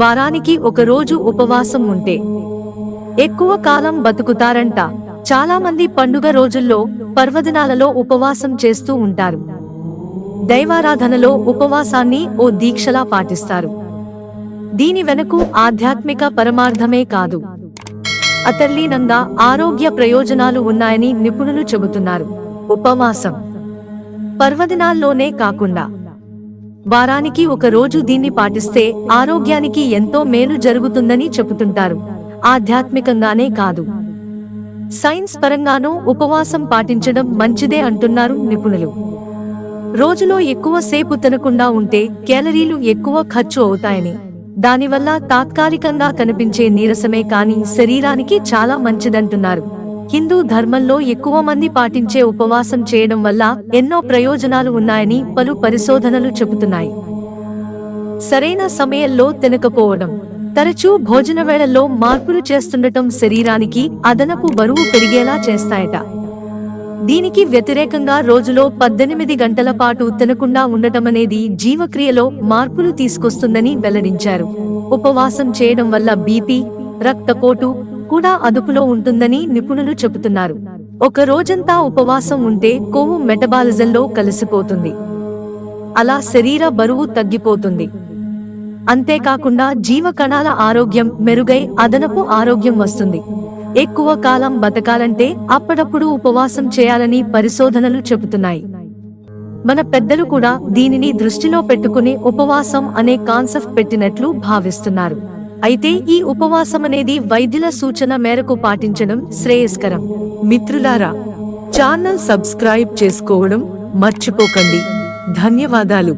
వారానికి ఒక రోజు ఉపవాసం ఉంటే ఎక్కువ కాలం బతుకుతారంట. చాలా మంది పండుగ రోజుల్లో, పర్వదినాలలో ఉపవాసం చేస్తూ ఉంటారు. దైవారాధనలో ఉపవాసాన్ని ఓ దీక్షలా పాటిస్తారు. దీని వెనుక ఆధ్యాత్మిక పరమార్థమే కాదు, అంతర్లీనంగా ఆరోగ్య ప్రయోజనాలు ఉన్నాయని నిపుణులు చెబుతున్నారు. ఉపవాసం పర్వదినాల్లోనే కాకుండా వారానికి ఒక రోజు దీన్ని పాటిస్తే ఆరోగ్యానికి ఎంతో మేలు జరుగుతుందని చెబుతుంటారు. ఆధ్యాత్మికంగానే కాదు, సైన్స్ పరంగానూ ఉపవాసం పాటించడం మంచిదే అంటున్నారు నిపుణులు. రోజులో ఎక్కువ సేపు తినకుండా ఉంటే క్యాలరీలు ఎక్కువ ఖర్చు అవుతాయని, దానివల్ల తాత్కాలికంగా కనిపించే నీరసమే కాని శరీరానికి చాలా మంచిదంటున్నారు. హిందూ ధర్మంలో ఎక్కువ మంది పాటించే ఉపవాసం చేయడం వల్ల ఎన్నో ప్రయోజనాలు ఉన్నాయని పలు పరిశోధనలు చెబుతున్నాయి. సరైన సమయంలో తినకపోవడం, తరచూ భోజన వేళల్లో మార్పులు చేస్తుండటం శరీరానికి అదనపు బరువు పెరిగేలా చేస్తాయట. దీనికి వ్యతిరేకంగా రోజులో 18 గంటల పాటు తినకుండా ఉండటమనేది జీవక్రియలో మార్పులు తీసుకొస్తుందని వెల్లడించారు. ఉపవాసం చేయడం వల్ల బీపీ, రక్తపోటు కూడా అదుపులో ఉంటుందని నిపుణులు చెబుతున్నారు. ఒక రోజంతా ఉపవాసం ఉంటే కొవ్వు మెటబాలిజంలో కలిసిపోతుంది. అలా శరీర బరువు తగ్గిపోతుంది. అంతేకాకుండా జీవకణాల ఆరోగ్యం మెరుగై అదనపు ఆరోగ్యం వస్తుంది. ఎక్కువ కాలం బతకాలంటే అప్పుడప్పుడు ఉపవాసం చేయాలని పరిశోధనలు చెబుతున్నాయి. మన పెద్దలు కూడా దీనిని దృష్టిలో పెట్టుకుని ఉపవాసం అనే కాన్సెప్ట్ పెట్టినట్లు భావిస్తున్నారు. అయితే ఈ ఉపవాసమనేది వైద్యుల సూచన మేరకు పాటించడం శ్రేయస్కరం. మిత్రులారా, ఛానల్ సబ్స్క్రైబ్ చేసుకోవడం మర్చిపోకండి. ధన్యవాదాలు.